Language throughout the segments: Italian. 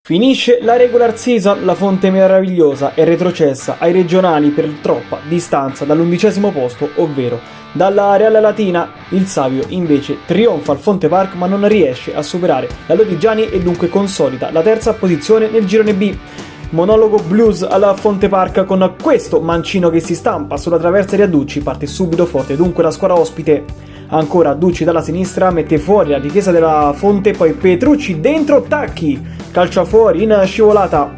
Finisce la regular season, la Fonte Meravigliosa è retrocessa ai regionali per troppa distanza dall'11° posto, ovvero dalla Reale Latina. Il Savio invece trionfa al Fonte Park ma non riesce a superare la Lodigiani e dunque consolida la terza posizione nel girone B. Monologo blues alla Fonte Park con questo mancino che si stampa sulla traversa di Adducci, parte subito forte dunque la squadra ospite. Ancora Adducci dalla sinistra mette fuori la difesa della Fonte, poi Petrucci dentro, Tacchi calcia fuori in scivolata.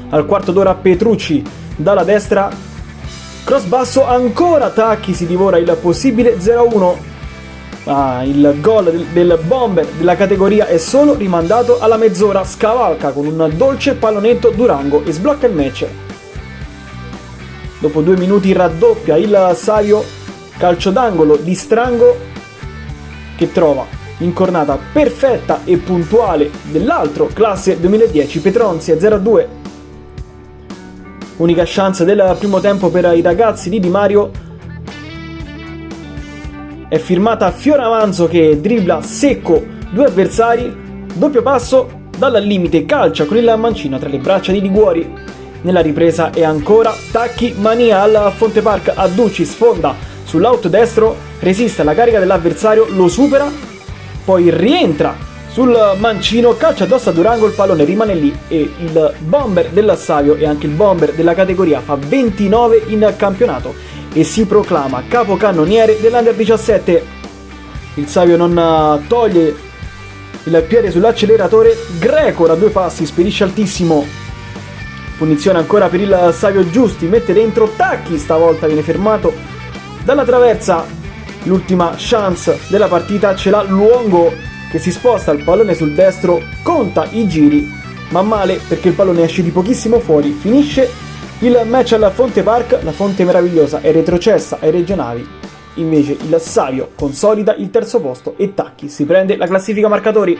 Al quarto d'ora Petrucci dalla destra, cross basso, ancora Tacchi si divora il possibile 0-1. Il gol del bomber della categoria è solo rimandato alla mezz'ora, scavalca con un dolce pallonetto Durango e sblocca il match. Dopo 2 minuti raddoppia il Savio, calcio d'angolo di Strango che trova incornata perfetta e puntuale dell'altro classe 2010 Petronzia 0-2. Unica chance del primo tempo per i ragazzi di Di Mario è firmata Fioramanzo che dribbla secco 2 avversari, doppio passo dal limite, calcia con il mancino tra le braccia di Liguori. Nella ripresa è ancora Tacchi mania al Fonte Park, Adducci sfonda sull'out destro, resiste alla carica dell'avversario, lo supera, poi rientra sul mancino, calcia addosso a Durango, il pallone rimane lì e il bomber del Savio e anche il bomber della categoria fa 29 in campionato e si proclama capocannoniere dell'Under 17. Il Savio non toglie il piede sull'acceleratore, Greco da 2 passi spedisce altissimo, punizione ancora per il Savio, Giusti mette dentro, Tacchi stavolta viene fermato dalla traversa. L'ultima chance della partita ce l'ha Luongo che si sposta il pallone sul destro, conta i giri ma male perché il pallone esce di pochissimo fuori. Finisce il match alla Fonte Park, la Fonte Meravigliosa è retrocessa ai regionali, invece il Savio consolida il terzo posto e Tacchi si prende la classifica marcatori.